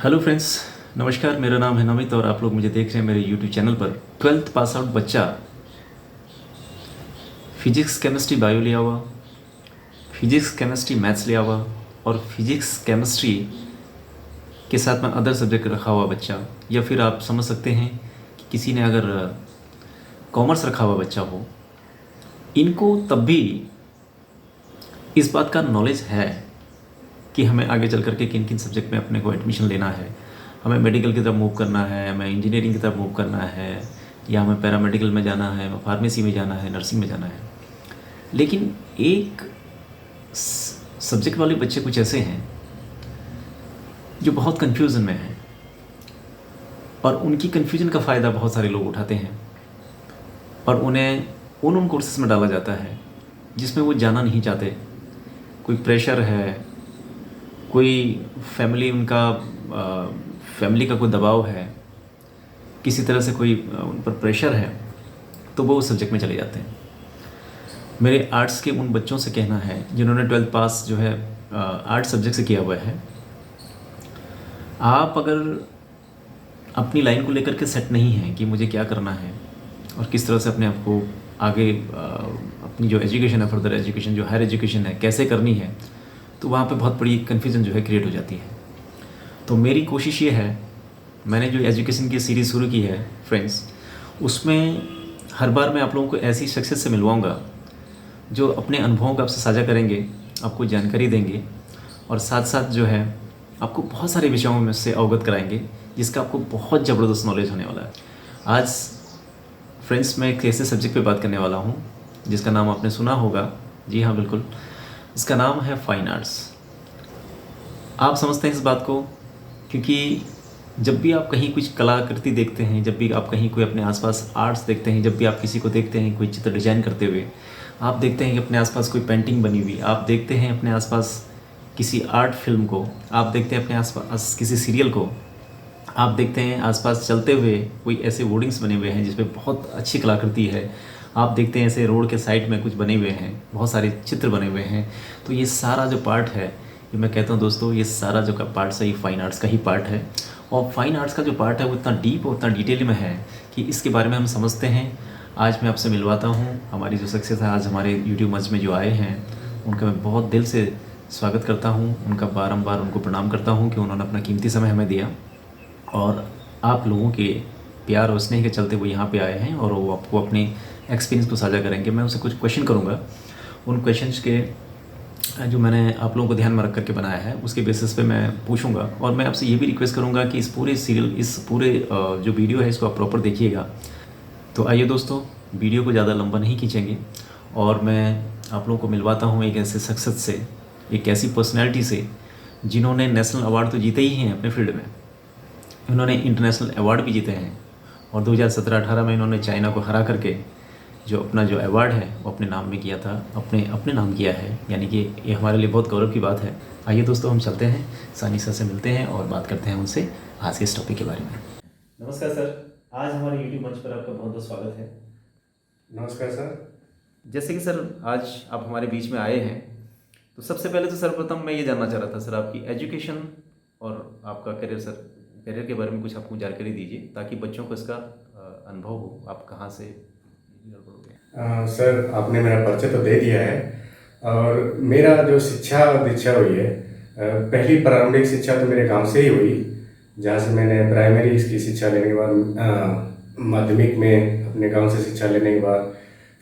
Hello friends, नमस्कार। मेरा नाम है नमित और आप लोग मुझे देख रहे हैं मेरे यूट्यूब चैनल पर। 12th पास आउट बच्चा फिजिक्स केमिस्ट्री बायो लिया हुआ, फिजिक्स केमिस्ट्री मैथ्स लिया हुआ और फिजिक्स केमिस्ट्री के साथ में अदर सब्जेक्ट रखा हुआ बच्चा, या फिर आप समझ सकते हैं कि किसी ने अगर कॉमर्स रखा हुआ बच्चा हो, इनको तब भी इस बात का नॉलेज है कि हमें आगे चल करके किन किन सब्जेक्ट में अपने को एडमिशन लेना है, हमें मेडिकल की तरफ मूव करना है, हमें इंजीनियरिंग की तरफ मूव करना है, या हमें पैरामेडिकल में जाना है, हमें फार्मेसी में जाना है, नर्सिंग में जाना है। लेकिन एक सब्जेक्ट वाले बच्चे कुछ ऐसे हैं जो बहुत कन्फ्यूज़न में हैं और उनकी कन्फ्यूजन का फ़ायदा बहुत सारे लोग उठाते हैं और उन्हें उन कोर्सेज में डाला जाता है जिसमें वो जाना नहीं चाहते। कोई प्रेशर है, कोई फैमिली का कोई दबाव है, किसी तरह से कोई उन पर प्रेशर है, तो वो उस सब्जेक्ट में चले जाते हैं। मेरे आर्ट्स के उन बच्चों से कहना है जिन्होंने 12th पास जो है आर्ट्स सब्जेक्ट से किया हुआ है, आप अगर अपनी लाइन को लेकर के सेट नहीं हैं कि मुझे क्या करना है और किस तरह से अपने आप को आगे अपनी जो एजुकेशन है, फर्दर एजुकेशन जो हायर एजुकेशन है, कैसे करनी है, तो वहाँ पे बहुत बड़ी कन्फ्यूज़न जो है क्रिएट हो जाती है। तो मेरी कोशिश ये है, मैंने जो एजुकेशन की सीरीज़ शुरू की है फ्रेंड्स, उसमें हर बार मैं आप लोगों को ऐसी शख्सियत से मिलवाऊंगा जो अपने अनुभवों को आपसे साझा करेंगे, आपको जानकारी देंगे और साथ साथ जो है आपको बहुत सारे विषयों में से अवगत कराएंगे जिसका आपको बहुत ज़बरदस्त नॉलेज होने वाला है। आज फ्रेंड्स मैं एक ऐसे सब्जेक्ट पे बात करने वाला हूँ जिसका नाम आपने सुना होगा। जी हाँ, बिल्कुल, इसका नाम है फाइन आर्ट्स। आप समझते हैं इस बात को क्योंकि जब भी आप कहीं कुछ कलाकृति देखते हैं, जब भी आप कहीं कोई अपने आसपास आर्ट्स देखते हैं, जब भी आप किसी को देखते हैं कोई चित्र डिजाइन करते हुए, आप देखते हैं कि अपने आसपास कोई पेंटिंग बनी हुई, आप देखते हैं अपने आसपास किसी आर्ट फिल्म को, आप देखते हैं अपने आसपास किसी सीरियल को, आप देखते हैं आसपास चलते हुए कोई ऐसे वर्डिंग्स बने हुए हैं जिसपे बहुत अच्छी कलाकृति है, आप देखते हैं ऐसे रोड के साइड में कुछ बने हुए हैं, बहुत सारे चित्र बने हुए हैं। तो ये सारा जो पार्ट है, ये मैं कहता हूँ दोस्तों, ये सारा जो का पार्ट सही फाइन आर्ट्स का ही पार्ट है। और फाइन आर्ट्स का जो पार्ट है वो इतना डीप और इतना डिटेल में है कि इसके बारे में हम समझते हैं। आज मैं आपसे मिलवाता हूँ हमारी जो सक्सेस है, आज हमारे यूट्यूब मंच में जो आए हैं उनका मैं बहुत दिल से स्वागत करता हूँ, उनका बारंबार उनको प्रणाम करता हूँ कि उन्होंने अपना कीमती समय हमें दिया और आप लोगों के प्यार और स्नेह के चलते वो यहाँ पे आए हैं और वो आपको अपने एक्सपीरियंस को साझा करेंगे। मैं उनसे कुछ क्वेश्चन करूँगा, उन क्वेश्चंस के जो मैंने आप लोगों को ध्यान में रख करके बनाया है उसके बेसिस पे मैं पूछूंगा। और मैं आपसे ये भी रिक्वेस्ट करूँगा कि इस पूरे जो वीडियो है इसको आप प्रॉपर देखिएगा। तो आइए दोस्तों, वीडियो को ज़्यादा लंबा नहीं खींचेंगे और मैं आप लोगों को मिलवाता हूँ एक ऐसे सक्सेस से, एक ऐसी पर्सनैलिटी से जिन्होंने नेशनल अवार्ड तो जीते ही हैं अपने फील्ड में, इन्होंने इंटरनेशनल अवार्ड भी जीते हैं और 2017-18 में इन्होंने चाइना को हरा करके जो अपना जो अवार्ड है वो अपने नाम में किया था, अपने नाम किया है। यानी कि ये हमारे लिए बहुत गौरव की बात है। आइए दोस्तों, हम चलते हैं सानी सर से मिलते हैं और बात करते हैं उनसे आज के इस टॉपिक के बारे में। नमस्कार सर, आज हमारे यूट्यूब मंच पर आपका बहुत बहुत स्वागत है। नमस्कार सर। जैसे कि सर आज आप हमारे बीच में आए हैं, तो सबसे पहले तो सर्वप्रथम मैं ये जानना चाह रहा था सर, आपकी एजुकेशन और आपका करियर के बारे में कुछ आपको जानकारी दीजिए ताकि बच्चों को इसका अनुभव हो। आप कहाँ से सर, आपने मेरा परिचय तो दे दिया है और मेरा जो शिक्षा दीक्षा हुई है, पहली प्रारंभिक शिक्षा तो मेरे गांव से ही हुई, जहाँ से मैंने प्राइमरी इसकी शिक्षा लेने के बाद माध्यमिक में अपने गांव से शिक्षा लेने के बाद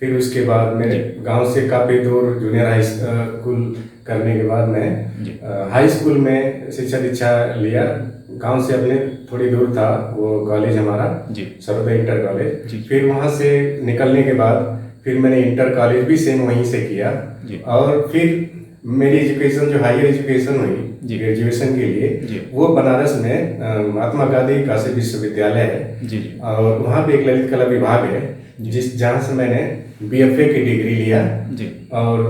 फिर उसके बाद मैं गांव से काफ़ी दूर जूनियर हाई स्कूल करने के बाद मैं हाई स्कूल में शिक्षा दीक्षा लिया। गांव से अपने थोड़ी दूर था वो कॉलेज हमारा, सर्वोदय इंटर कॉलेज। फिर वहाँ से निकलने के बाद फिर मैंने इंटर कॉलेज भी सेम वहीं से किया और फिर मेरी एजुकेशन जो हायर एजुकेशन हुई ग्रेजुएशन के लिए वो बनारस में महात्मा गांधी काशी विश्वविद्यालय है और वहाँ पे एक ललित कला विभाग है जहाँ से मैंने BFA की डिग्री लिया और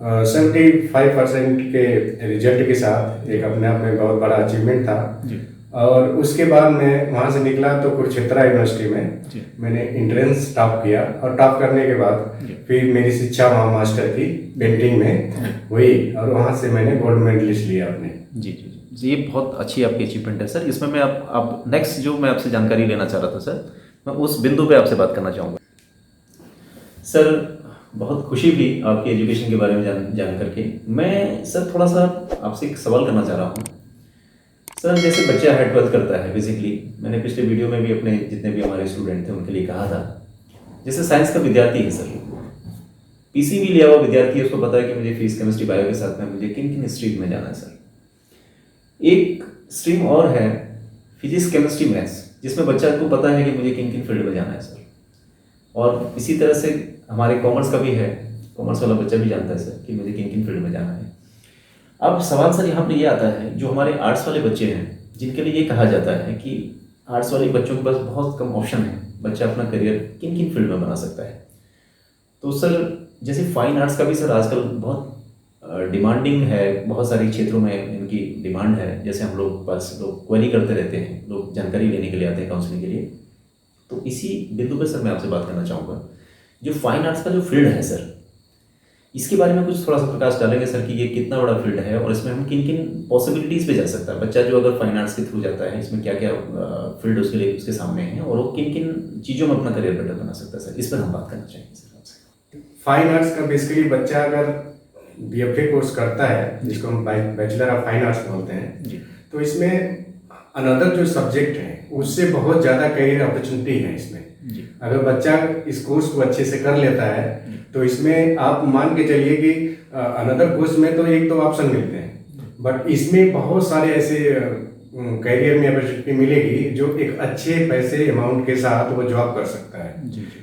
75% के रिजल्ट के साथ एक अपने आप में बहुत बड़ा अचीवमेंट था। और उसके बाद मैं वहाँ से निकला तो कुरुक्षेत्र यूनिवर्सिटी में मैंने एंट्रेंस टॉप किया और टॉप करने के बाद फिर मेरी शिक्षा वहाँ मास्टर की पेंटिंग में हुई और वहाँ से मैंने गोल्ड मेडलिस्ट लिया अपने। जी जी जी ये बहुत अच्छी आपकी अचीवमेंट है सर। इसमें मैं आप नेक्स्ट जो मैं आपसे जानकारी लेना चाह रहा था सर, मैं उस बिंदु पे आपसे बात करना चाहूँगा सर। बहुत खुशी हुई आपकी एजुकेशन के बारे में जान करके। मैं सर थोड़ा सा आपसे एक सवाल करना चाह रहा हूँ सर। जैसे बच्चा है 12th करता है, बेसिकली मैंने पिछले वीडियो में भी अपने जितने भी हमारे स्टूडेंट थे उनके लिए कहा था, जैसे साइंस का विद्यार्थी है सर, पीसीबी लिया हुआ विद्यार्थी है, उसको पता है कि मुझे फिजिक्स केमिस्ट्री बायो के साथ में मुझे किन किन स्ट्रीम में जाना है सर। एक स्ट्रीम और है फिजिक्स केमिस्ट्री मैथ्स, जिसमें बच्चा को पता है कि मुझे किन किन फील्ड में जाना है सर। और इसी तरह से हमारे कॉमर्स का भी है, कॉमर्स वाला बच्चा भी जानता है सर कि मुझे किन किन फील्ड में जाना है। अब सवाल सर यहाँ पर ये आता है, जो हमारे आर्ट्स वाले बच्चे हैं जिनके लिए ये कहा जाता है कि आर्ट्स वाले बच्चों के पास बहुत कम ऑप्शन है, बच्चा अपना करियर किन किन फील्ड में बना सकता है। तो सर जैसे फाइन आर्ट्स का भी सर आजकल बहुत डिमांडिंग है, बहुत सारे क्षेत्रों में इनकी डिमांड है। जैसे हम लोग पास लोग क्वेरी करते रहते हैं, लोग जानकारी लेने के लिए आते हैं काउंसलिंग के लिए। तो इसी बिंदु पर सर मैं आपसे बात करना चाहूँगा, जो फाइन आर्ट्स का जो फील्ड है सर, इसके बारे में कुछ थोड़ा सा प्रकाश डालेंगे सर कि ये कितना बड़ा फील्ड है और इसमें हम किन किन पॉसिबिलिटीज़ पे जा सकता है बच्चा जो अगर फाइन आर्ट्स के थ्रू जाता है, इसमें क्या क्या फील्ड उसके लिए उसके सामने है और वो किन किन चीज़ों में अपना करियर बेटर बना सकता है सर। इस पर हम बात करना चाहेंगे सर आपसे। फाइन आर्ट्स का बेसिकली बच्चा अगर बीएफए कोर्स करता है, जिसको हम बैचलर ऑफ फाइन आर्ट्स बोलते हैं, तो इसमें अनदर जो सब्जेक्ट है उससे बहुत ज़्यादा करियर अपॉर्चुनिटी है इसमें। अगर बच्चा इस कोर्स को अच्छे से कर लेता है तो इसमें आप मान के चलिए कि अनदर कोर्स में तो एक दो ऑप्शन मिलते हैं, बट इसमें बहुत सारे ऐसे करियर में अपॉर्चुनिटी मिलेगी जो एक अच्छे पैसे अमाउंट के साथ वो जॉब कर सकता है।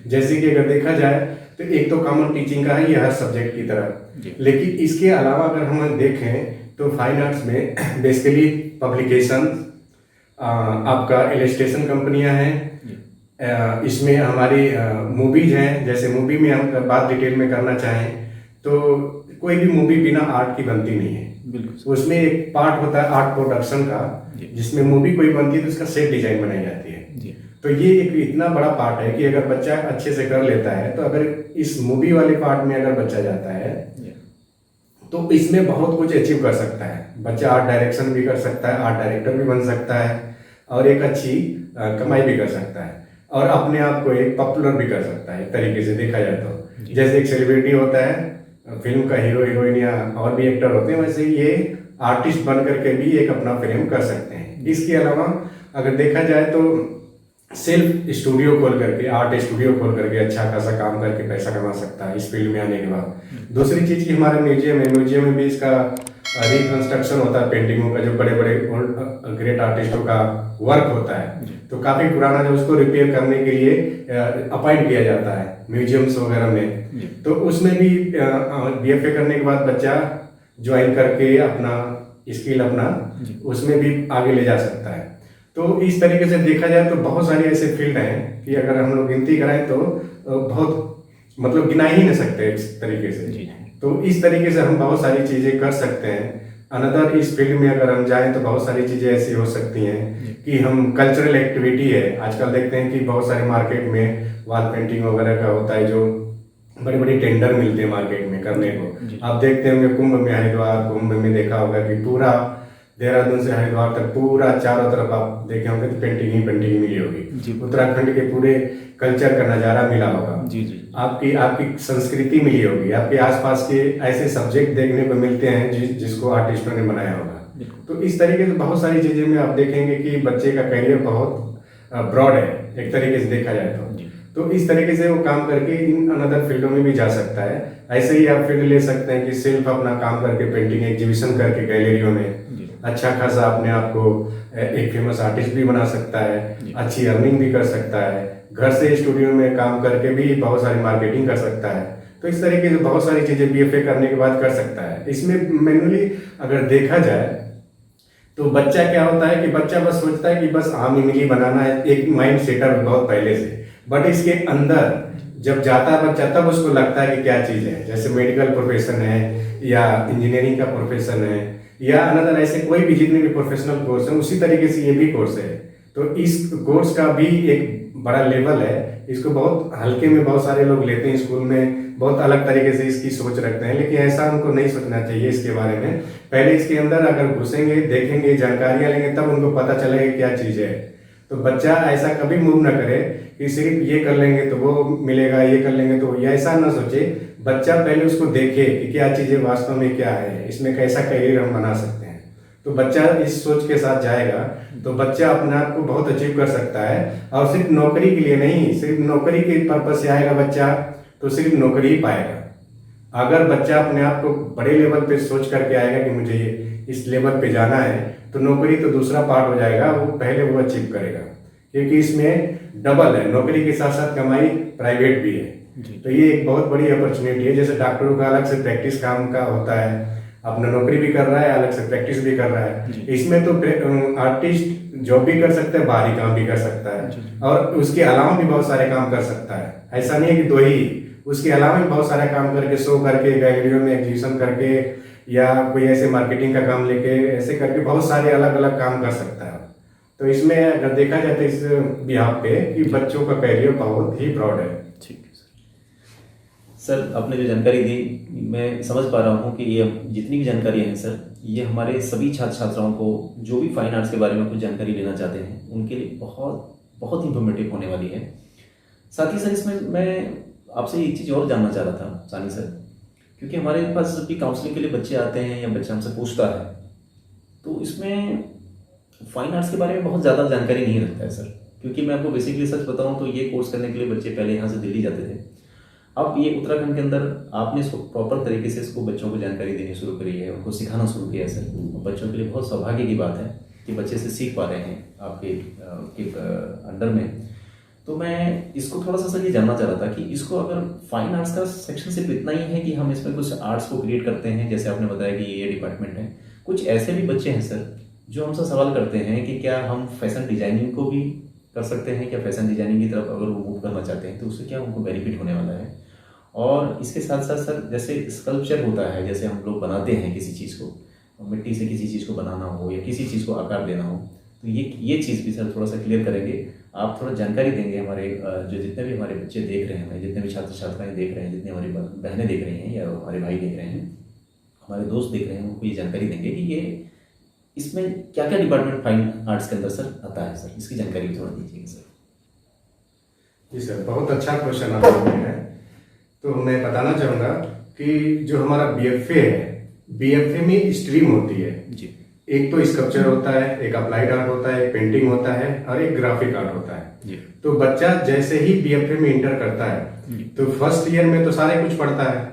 जैसे कि अगर देखा जाए तो एक तो कॉमन टीचिंग का है, ये हर सब्जेक्ट की तरह, लेकिन इसके अलावा अगर हम देखें तो फाइन आर्ट्स में बेसिकली पब्लिकेशन, आपका इलस्ट्रेशन कंपनियां हैं, इसमें हमारी मूवीज हैं। जैसे मूवी में हम बात डिटेल में करना चाहें तो कोई भी मूवी बिना आर्ट की बनती नहीं है। बिल्कुल, उसमें एक पार्ट होता है आर्ट प्रोडक्शन का, जिसमें मूवी कोई बनती है तो उसका सेट डिजाइन बनाई जाती है। तो ये एक इतना बड़ा पार्ट है कि अगर बच्चा अच्छे से कर लेता है, तो अगर इस मूवी वाले पार्ट में अगर बच्चा जाता है तो इसमें बहुत कुछ अचीव कर सकता है। बच्चा आर्ट डायरेक्शन भी कर सकता है, आर्ट डायरेक्टर भी बन सकता है और एक अच्छी कमाई भी कर सकता है और अपने आप को एक पॉपुलर भी कर सकता है। एक तरीके से देखा जाए तो जैसे एक सेलिब्रिटी होता है, फिल्म का हीरो हीरोइन या और भी एक्टर होते हैं, वैसे ये आर्टिस्ट बन करके भी एक अपना फिल्म कर सकते हैं। इसके अलावा अगर देखा जाए तो सेल्फ स्टूडियो खोल करके, आर्ट स्टूडियो खोल करके अच्छा खासा काम करके पैसा कमा सकता है इस फील्ड में आने के बाद। दूसरी चीज़ की हमारे म्यूजियम है, म्यूजियम में भी इसका रिकंस्ट्रक्शन होता है पेंटिंगों का, जो बड़े बड़े ग्रेट आर्टिस्टों का वर्क होता है, तो काफ़ी पुराना जो उसको रिपेयर करने के लिए अपॉइंट किया जाता है म्यूजियम्स वगैरह में। तो उसमें भी बीएफए करने के बाद बच्चा ज्वाइन करके अपना स्किल अपना उसमें भी आगे ले जा सकता है। तो इस तरीके से देखा जाए तो बहुत सारे ऐसे फील्ड हैं कि अगर हम लोग गिनती कराएं तो बहुत मतलब गिना ही नहीं सकते इस तरीके से। तो इस तरीके से हम बहुत सारी चीज़ें कर सकते हैं। अनदर इस फील्ड में अगर हम जाएं तो बहुत सारी चीज़ें ऐसी हो सकती हैं कि हम कल्चरल एक्टिविटी है, आजकल देखते हैं कि बहुत सारे मार्केट में वॉल पेंटिंग वगैरह का होता है, जो बड़े बड़े टेंडर मिलते हैं मार्केट में करने को। आप देखते होंगे कुंभ में, हरिद्वार कुंभ में देखा होगा कि पूरा देहरादून से हरिद्वार तक पूरा चारों तरफ आप देखे होंगे तो पेंटिंग ही मिली होगी। उत्तराखंड के पूरे कल्चर का नज़ारा मिला होगा, आपकी संस्कृति मिली होगी, आपके आसपास के ऐसे सब्जेक्ट देखने को मिलते हैं जिसको आर्टिस्टों ने बनाया होगा। तो इस तरीके से बहुत सारी चीज़ें में आप देखेंगे कि बच्चे का करियर बहुत ब्रॉड है एक तरीके से देखा जाए तो इस तरीके से वो काम करके इन अनदर फील्डों में भी जा सकता है। ऐसे ही आप फील्ड ले सकते हैं कि सिर्फ अपना काम करके पेंटिंग एग्जीबिशन करके गैलरियों में अच्छा खासा अपने आप को एक फेमस आर्टिस्ट भी बना सकता है, अच्छी अर्निंग भी कर सकता है, घर से स्टूडियो में काम करके भी बहुत सारी मार्केटिंग कर सकता है। तो इस तरीके से बहुत सारी चीज़ें बीएफए करने के बाद कर सकता है। इसमें मैनुअली अगर देखा जाए तो बच्चा क्या होता है कि बच्चा बस सोचता है कि बस आम इमली बनाना है, एक माइंड सेटअप बहुत पहले से, बट इसके अंदर जब जाता है बच्चा तब उसको लगता है कि क्या चीज़ है। जैसे मेडिकल प्रोफेशन है या इंजीनियरिंग का प्रोफेशन है या अनदर ऐसे कोई भी जितने भी प्रोफेशनल कोर्स हैं, उसी तरीके से ये भी कोर्स है। तो इस कोर्स का भी एक बड़ा लेवल है, इसको बहुत हल्के में बहुत सारे लोग लेते हैं, स्कूल में बहुत अलग तरीके से इसकी सोच रखते हैं, लेकिन ऐसा उनको नहीं सोचना चाहिए इसके बारे में। पहले इसके अंदर अगर घुसेंगे, देखेंगे, जानकारियां लेंगे, तब उनको पता चलेगा क्या चीज़ है। तो बच्चा ऐसा कभी मूव ना करे कि सिर्फ ये कर लेंगे तो वो मिलेगा, ये कर लेंगे तो ये, ऐसा ना सोचे। बच्चा पहले उसको देखे कि क्या चीज़ें वास्तव में क्या है, इसमें कैसा करियर हम बना सकते हैं। तो बच्चा इस सोच के साथ जाएगा तो बच्चा अपने आप को बहुत अचीव कर सकता है। और सिर्फ नौकरी के लिए नहीं, सिर्फ नौकरी के पर्पज से आएगा बच्चा तो सिर्फ नौकरी ही पाएगा। अगर बच्चा अपने आप को बड़े लेवल पे सोच करके आएगा कि मुझे इस लेवल पे जाना है, तो नौकरी तो दूसरा पार्ट हो जाएगा, वो पहले वो अचीव करेगा, क्योंकि इसमें डबल है, नौकरी के साथ साथ कमाई प्राइवेट भी है। तो ये एक बहुत बड़ी अपॉर्चुनिटी है। जैसे डॉक्टरों का अलग से प्रैक्टिस काम का होता है, अपना नौकरी भी कर रहा है, अलग से प्रैक्टिस भी कर रहा है। इसमें तो आर्टिस्ट जॉब भी कर सकता है, बाहरी काम भी कर सकता है, और उसके अलावा भी बहुत सारे काम कर सकता है। ऐसा नहीं है कि दो ही, उसके अलावा भी बहुत सारे काम करके, शो करके, गैलरियों में एग्जीबिशन करके, या कोई ऐसे मार्केटिंग का काम लेके, ऐसे करके बहुत सारे अलग अलग काम कर सकता है। तो इसमें अगर देखा जाए तो इस बिहाफ पे कि बच्चों का करियर बहुत ही ब्रॉड है। ठीक है सर, आपने जो जानकारी दी मैं समझ पा रहा हूँ कि ये जितनी भी जानकारियाँ हैं सर, ये हमारे सभी छात्र छात्राओं को जो भी फाइन आर्ट्स के बारे में कुछ जानकारी लेना चाहते हैं उनके लिए बहुत बहुत इंफॉर्मेटिव होने वाली है। साथ ही सर इसमें मैं आपसे एक चीज़ और जानना चाह रहा था सानी सर, क्योंकि हमारे पास जब भी काउंसलिंग के लिए बच्चे आते हैं या बच्चा हमसे पूछता है तो इसमें फाइन आर्ट्स के बारे में बहुत ज़्यादा जानकारी नहीं रखता है सर। क्योंकि मैं आपको बेसिकली सच बताऊं तो ये कोर्स करने के लिए बच्चे पहले यहाँ से दिल्ली जाते थे। अब ये उत्तराखंड के अंदर आपने इसको प्रॉपर तरीके से इसको बच्चों को जानकारी देनी शुरू करी है, उनको सिखाना शुरू किया है सर। बच्चों के लिए बहुत सौभाग्य की बात है कि बच्चे से सीख पा रहे हैं आपके अंडर में। तो मैं इसको थोड़ा सा सर ये जानना चाह रहा था कि इसको अगर फाइन आर्ट्स का सेक्शन सिर्फ इतना ही है कि हम इसमें कुछ आर्ट्स को क्रिएट करते हैं, जैसे आपने बताया कि ये डिपार्टमेंट है, कुछ ऐसे भी बच्चे हैं सर जो हमसे सवाल करते हैं कि क्या हम फैशन डिजाइनिंग को भी कर सकते हैं, क्या फैशन डिजाइनिंग की तरफ अगर वो मूव करना चाहते हैं तो उससे क्या उनको बेनिफिट होने वाला है। और इसके साथ साथ सर जैसे स्कल्पचर होता है, जैसे हम लोग बनाते हैं किसी चीज़ को, मिट्टी से किसी चीज़ को बनाना हो या किसी चीज़ को आकार देना हो, तो ये चीज़ भी सर थोड़ा सा क्लियर करेंगे आप, थोड़ा जानकारी देंगे हमारे जो जितने भी हमारे बच्चे देख रहे हैं, जितने भी छात्र छात्राएँ देख रहे हैं, जितने हमारी बहनें देख रही हैं या हमारे भाई देख रहे हैं, हमारे दोस्त देख रहे हैं, उनको ये जानकारी देंगे कि ये इसमें क्या क्या डिपार्टमेंट फाइन आर्ट्स के अंदर सर आता है सर, इसकी जानकारी थोड़ा दीजिएगा सर। जी सर, बहुत अच्छा क्वेश्चन आपने है। तो मैं बताना चाहूँगा कि जो हमारा बीएफए है, बीएफए में स्ट्रीम होती है जी। एक तो स्कल्पचर होता है, एक अप्लाइड आर्ट होता है, एक पेंटिंग होता है और एक ग्राफिक आर्ट होता है जी। तो बच्चा जैसे ही बीएफए में इंटर करता है तो फर्स्ट ईयर में तो सारे कुछ पढ़ता है,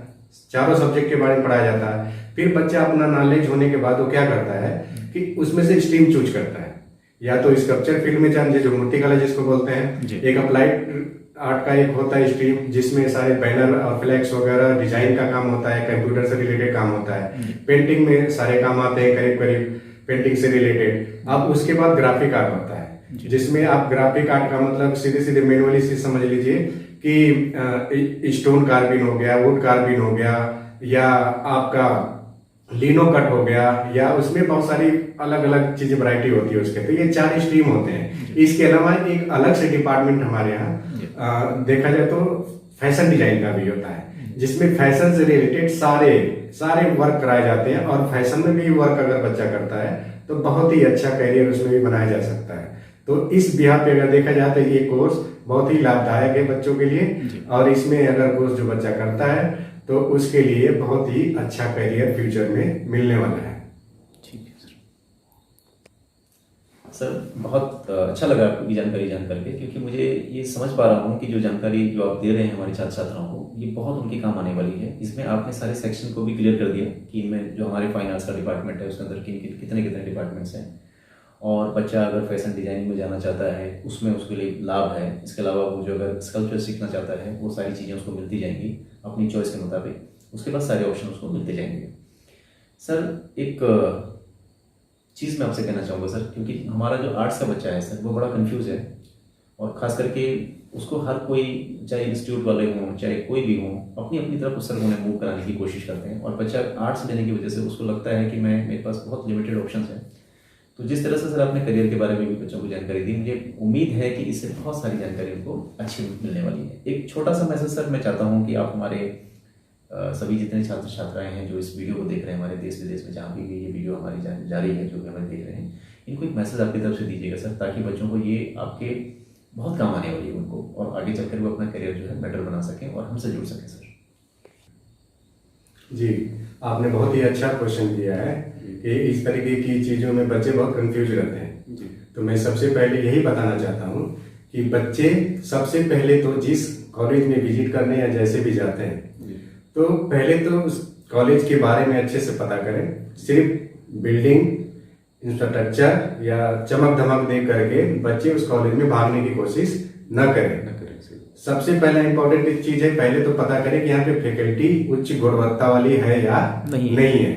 चारों सब्जेक्ट के बारे में पढ़ाया जाता है। फिर बच्चा अपना नॉलेज होने के बाद वो क्या करता है कि उसमें से स्ट्रीम चूज करता है, या तो स्कल्पचर फील्ड में जाए जो मूर्ति कला जिसको बोलते हैं, एक अप्लाइड आर्ट का एक होता है स्ट्रीम जिसमें सारे बैनर और फ्लैक्स वगैरह डिजाइन का काम होता है, कंप्यूटर से रिलेटेड काम होता है। पेंटिंग में सारे काम आते हैं करीब करीब पेंटिंग से रिलेटेड। अब उसके बाद ग्राफिक आर्ट होता है जिसमें आप ग्राफिक आर्ट का मतलब सीधे सीधे मैनुअली से समझ लीजिए कि स्टोन कार्विंग हो गया, वुड कार्विंग हो गया, या आपका लिनो कट हो गया, या उसमें बहुत सारी अलग अलग चीजें वैरायटी होती है उसके। तो ये 4 स्ट्रीम होते हैं। इसके अलावा एक अलग से डिपार्टमेंट हमारे यहाँ देखा जाए तो फैशन डिजाइन का भी होता है जिसमें फैशन से रिलेटेड सारे वर्क कराए जाते हैं। और फैशन में भी वर्क अगर बच्चा करता है तो बहुत ही अच्छा करियर उसमें भी बनाया जा सकता है। तो इस बिहार पे अगर देखा जाए तो ये कोर्स बहुत ही लाभदायक है बच्चों के लिए, और इसमें अगर कोर्स जो बच्चा करता है तो उसके लिए बहुत ही अच्छा करियर फ्यूचर में मिलने वाला है। ठीक है सर, बहुत अच्छा लगा आपकी जानकारी जान करके, क्योंकि मुझे ये समझ पा रहा हूँ कि जो जानकारी जो आप दे रहे हैं हमारे छात्र छात्राओं को ये बहुत उनके काम आने वाली है। इसमें आपने सारे सेक्शन को भी क्लियर कर दिया कि इनमें जो हमारे फाइन आर्ट्स का डिपार्टमेंट है उसके अंदर कितने कितने डिपार्टमेंट्स हैं, और बच्चा अगर फैशन डिजाइनिंग में जाना चाहता है उसमें उसके लिए लाभ है। इसके अलावा वो जो अगर स्कल्पचर सीखना चाहता है वो सारी चीज़ें उसको मिलती जाएंगी अपनी चॉइस के मुताबिक। उसके बाद सारे ऑप्शन उसको मिलते जाएंगे। सर एक चीज़ मैं आपसे कहना चाहूँगा सर, क्योंकि हमारा जो आर्ट्स का बच्चा है सर वो बड़ा कंफ्यूज है, और ख़ास करके उसको हर कोई, चाहे इंस्टीट्यूट वाले हों चाहे कोई भी हों, अपनी अपनी तरफ सर उन्हें मूव कराने की कोशिश करते हैं। और बच्चा आर्ट्स लेने की वजह से उसको लगता है कि मेरे पास बहुत लिमिटेड ऑप्शंस हैं, तो जिस तरह से सर आपने करियर के बारे में भी बच्चों को जानकारी दी, मुझे उम्मीद है कि इससे बहुत सारी जानकारी उनको अच्छी मिलने वाली है। एक छोटा सा मैसेज सर मैं चाहता हूँ कि आप हमारे सभी जितने छात्र छात्राएं हैं जो इस वीडियो को देख रहे हैं हमारे देश विदेश में, जहाँ भी ये वीडियो हमारी जा रही है, जो भी हमें देख रहे हैं, इनको एक मैसेज आपकी तरफ से दीजिएगा सर, ताकि बच्चों को ये आपके बहुत काम आने वाली है उनको, और आगे चलकर वो अपना करियर जो है बेटर बना सकें और हमसे जुड़ सकें सर। जी, आपने बहुत ही अच्छा क्वेश्चन किया है कि इस तरीके की चीज़ों में बच्चे बहुत कंफ्यूज रहते हैं। तो मैं सबसे पहले यही बताना चाहता हूँ कि बच्चे सबसे पहले तो जिस कॉलेज में विजिट करने या जैसे भी जाते हैं, तो पहले तो उस कॉलेज के बारे में अच्छे से पता करें। सिर्फ बिल्डिंग, इंफ्रास्ट्रक्चर या चमक धमक देख करके बच्चे उस कॉलेज में भागने की कोशिश न करें। सबसे पहला इंपॉर्टेंट चीज है, पहले तो पता करें कि यहाँ पे फैकल्टी उच्च गुणवत्ता वाली है या नहीं है।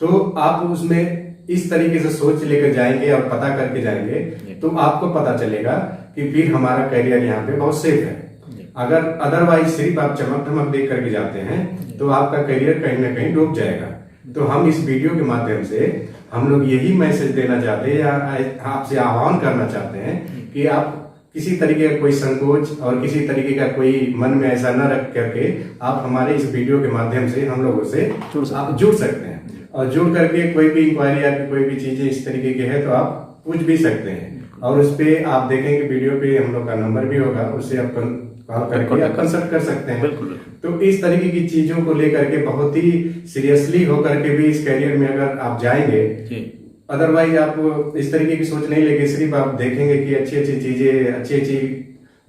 तो आप उसमें इस तरीके से सोच लेकर जाएंगे और पता करके जाएंगे तो आपको पता चलेगा कि फिर हमारा करियर यहाँ पे बहुत सेफ है। अगर अदरवाइज सिर्फ आप चमक धमक देख करके जाते हैं तो आपका करियर कहीं ना कहीं डूब जाएगा। तो हम इस वीडियो के माध्यम से हम लोग यही मैसेज देना चाहते हैं या आपसे आह्वान करना चाहते हैं कि आप किसी तरीके का कोई संकोच और किसी तरीके का कोई मन में ऐसा न रख करके आप हमारे इस वीडियो के माध्यम से हम लोगों से आप जुड़ सकते हैं, और जुड़ करके कोई भी इंक्वायरी या कोई भी चीजें इस तरीके की है तो आप पूछ भी सकते हैं। और उस पे आप देखेंगे वीडियो पे हम लोग का नंबर भी होगा, उससे आप कॉल करके आप कंसल्ट कर सकते हैं। तो इस तरीके की चीजों को लेकर के बहुत ही सीरियसली होकर के भी इस करियर में अगर आप जाएंगे, अदरवाइज आप इस तरीके की सोच नहीं लेके सिर्फ आप देखेंगे कि अच्छी अच्छी चीजें, अच्छी अच्छी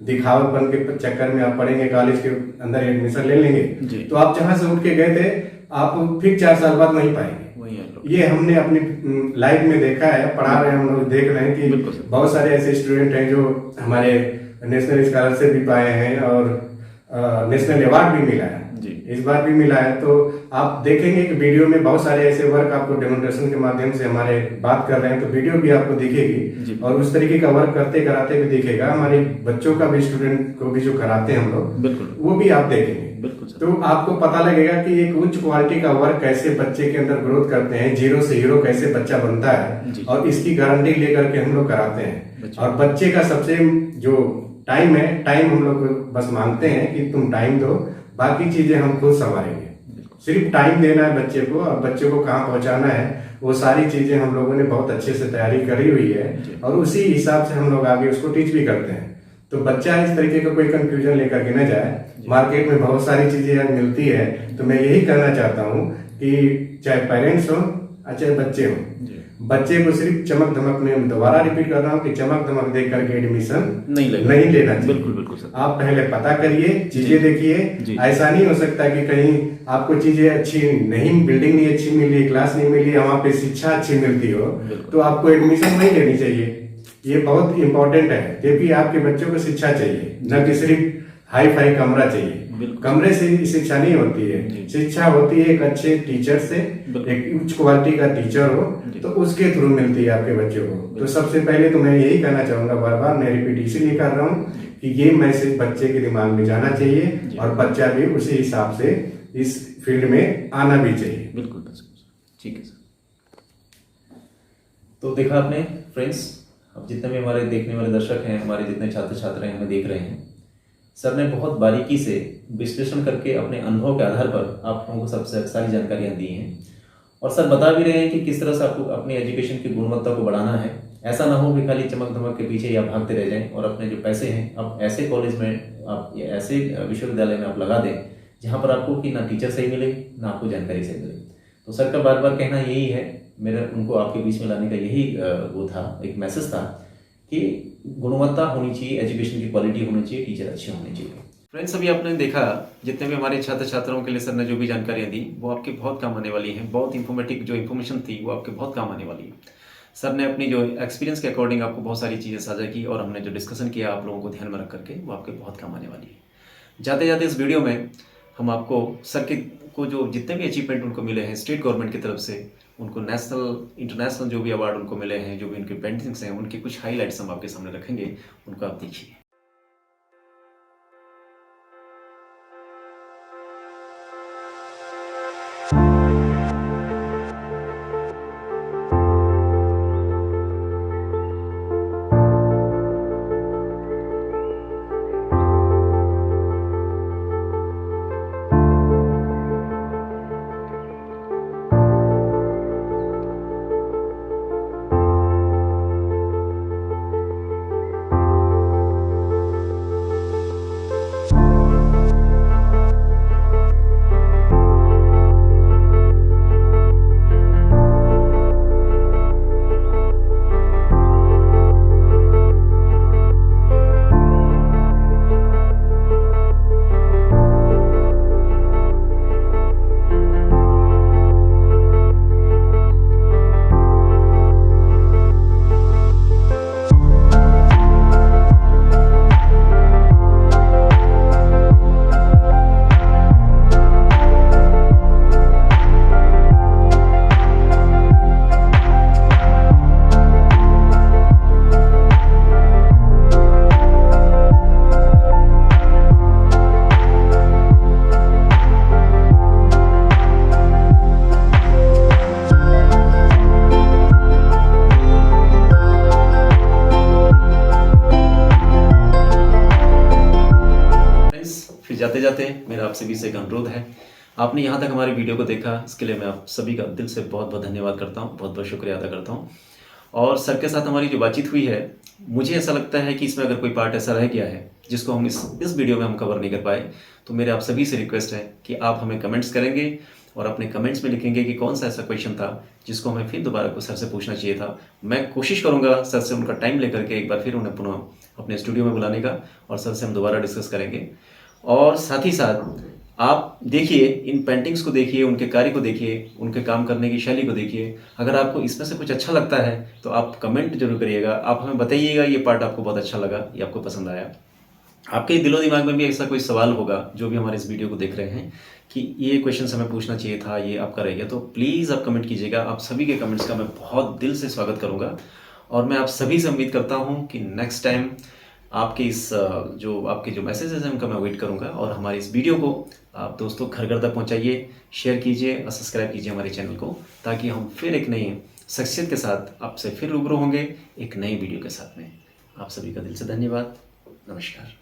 दिखावटपन के चक्कर में आप पढ़ेंगे, कॉलेज के अंदर एडमिशन ले लेंगे, तो आप जहां से उठ के गए थे आप फिर 4 साल बाद नहीं पाएंगे। ये हमने अपनी लाइफ में देखा है, पढ़ा रहे हैं हम लोग, देख रहे हैं कि बहुत सारे ऐसे स्टूडेंट हैं जो हमारे नेशनल स्कॉलरशिप भी पाए हैं और नेशनल अवार्ड भी मिला है, इस बार भी मिला है। तो आप देखेंगे कि वीडियो में बहुत सारे ऐसे वर्क आपको डेमोन्स्ट्रेशन के माध्यम से हमारे बात कर रहे हैं, तो वीडियो भी आपको दिखेगी और उस तरीके का वर्क करते कराते भी दिखेगा। हमारे बच्चों का भी, स्टूडेंट को भी जो कराते हैं हम लोग, वो भी आप देखेंगे। तो आपको पता लगेगा कि एक उच्च क्वालिटी का वर्क कैसे बच्चे के अंदर ग्रोथ करते हैं, जीरो से हीरो कैसे बच्चा बनता है, और इसकी गारंटी लेकर के हम लोग कराते हैं। और बच्चे का सबसे जो टाइम है, टाइम हम लोग बस मांगते हैं कि तुम टाइम दो, बाकी चीजें हम खुद संभालेंगे। सिर्फ टाइम देना है बच्चे को, और बच्चे को कहाँ पहुंचाना है वो सारी चीजें हम लोगों ने बहुत अच्छे से तैयारी करी हुई है, और उसी हिसाब से हम लोग आगे उसको टीच भी करते हैं। तो बच्चा इस तरीके का कोई कंफ्यूजन लेकर के न जाए। मार्केट में बहुत सारी चीजें मिलती है, तो मैं यही कहना चाहता हूँ कि चाहे पेरेंट्स हो चाहे बच्चे हो, बच्चे को सिर्फ चमक धमक में, दोबारा रिपीट कर रहा हूँ कि चमक धमक देख करके एडमिशन नहीं लेना चाहिए। बिल्कुल सर। आप पहले पता करिए, चीजें देखिए। ऐसा नहीं हो सकता कि कहीं आपको चीजें अच्छी नहीं, बिल्डिंग नहीं अच्छी मिली, क्लास नहीं मिली, वहां पे शिक्षा अच्छी मिलती हो तो आपको एडमिशन नहीं लेनी चाहिए। ये बहुत इंपॉर्टेंट है, क्योंकि आपके बच्चों को शिक्षा चाहिए, न कि सिर्फ हाई फाई कमरा चाहिए। कमरे से शिक्षा नहीं होती है, शिक्षा होती है एक अच्छे टीचर से, एक उच्च क्वालिटी का टीचर हो तो उसके थ्रू मिलती है आपके बच्चों को। तो सबसे पहले तो मैं यही कहना चाहूंगा, बार बार मैं रिपीट इसीलिए कर रहा हूँ कि ये मैसेज बच्चे के दिमाग में जाना चाहिए, और बच्चा भी उसी हिसाब से इस फील्ड में आना भी चाहिए। बिल्कुल ठीक है सर। तो देखा आपने फ्रेंड्स, अब जितने भी हमारे देखने वाले दर्शक हैं, हमारे जितने छात्र छात्राएं हमें देख रहे हैं, सर ने बहुत बारीकी से विश्लेषण करके अपने अनुभव के आधार पर आप लोगों को सबसे सारी जानकारियां दी हैं, और सर बता भी रहे हैं कि किस तरह से आपको अपनी एजुकेशन की गुणवत्ता को बढ़ाना है। ऐसा ना हो कि खाली चमक धमक के पीछे आप भागते रह जाएं और अपने जो पैसे हैं आप ऐसे कॉलेज में, आप ऐसे विश्वविद्यालय में आप लगा दें जहाँ पर आपको कि ना टीचर सही मिले ना आपको जानकारी सही मिले। तो सर का बार बार कहना यही है, मेरा उनको आपके बीच में लाने का यही वो था, एक मैसेज था कि गुणवत्ता होनी चाहिए, एजुकेशन की क्वालिटी होनी चाहिए, टीचर अच्छे होने चाहिए। फ्रेंड्स, अभी आपने देखा जितने भी हमारे छात्र छात्राओं के लिए सर ने जो भी जानकारियां दी वो आपके बहुत काम आने वाली हैं। बहुत इन्फॉर्मेटिव जो इन्फॉर्मेशन थी वो आपके बहुत काम आने वाली है। सर ने अपनी जो एक्सपीरियंस के अकॉर्डिंग आपको बहुत सारी चीज़ें साझा की, और हमने जो डिस्कशन किया आप लोगों को ध्यान में रख करके वो आपके बहुत काम आने वाली है। जाते जाते इस वीडियो में हम आपको सर के को जो जितने भी अचीवमेंट उनको मिले हैं स्टेट गवर्नमेंट की तरफ से, उनको नेशनल इंटरनेशनल जो भी अवार्ड उनको मिले हैं, जो भी उनकी पेंटिंग्स हैं, उनकी कुछ हाईलाइट्स हम आपके सामने रखेंगे, उनको आप देखिए। जाते जाते मेरा आप सभी से एक अनुरोध है, आपने यहाँ तक हमारी वीडियो को देखा, इसके लिए मैं आप सभी का दिल से बहुत बहुत धन्यवाद करता हूँ, बहुत बहुत शुक्रिया अदा करता हूँ। और सर के साथ हमारी जो बातचीत हुई है, मुझे ऐसा लगता है कि इसमें अगर कोई पार्ट ऐसा रह गया है जिसको हम इस वीडियो में हम कवर नहीं कर पाए, तो मेरे आप सभी से रिक्वेस्ट है कि आप हमें कमेंट्स करेंगे और अपने कमेंट्स में लिखेंगे कि कौन सा ऐसा क्वेश्चन था जिसको हमें फिर दोबारा को सर से पूछना चाहिए था। मैं कोशिश करूंगा सर से उनका टाइम लेकर के एक बार फिर उन्हें पुनः अपने स्टूडियो में बुलाने का, और सर से हम दोबारा डिस्कस करेंगे। और साथ ही साथ आप देखिए, इन पेंटिंग्स को देखिए, उनके कार्य को देखिए, उनके काम करने की शैली को देखिए। अगर आपको इसमें से कुछ अच्छा लगता है तो आप कमेंट जरूर करिएगा, आप हमें बताइएगा ये पार्ट आपको बहुत अच्छा लगा, ये आपको पसंद आया। आपके दिलो दिमाग में भी ऐसा कोई सवाल होगा जो भी हमारे इस वीडियो को देख रहे हैं कि ये क्वेश्चन हमें पूछना चाहिए था, ये आपका रह गया, तो प्लीज़ आप कमेंट कीजिएगा। आप सभी के कमेंट्स का मैं बहुत दिल से स्वागत करूंगा, और मैं आप सभी से उम्मीद करता हूं कि नेक्स्ट टाइम आपके आपके जो मैसेजेस हैं उनका मैं वेट करूंगा। और हमारी इस वीडियो को आप दोस्तों घर घर तक पहुंचाइए, शेयर कीजिए और सब्सक्राइब कीजिए हमारे चैनल को, ताकि हम फिर एक नई शख्सियत के साथ आपसे फिर रूबरू होंगे एक नई वीडियो के साथ में। आप सभी का दिल से धन्यवाद। नमस्कार।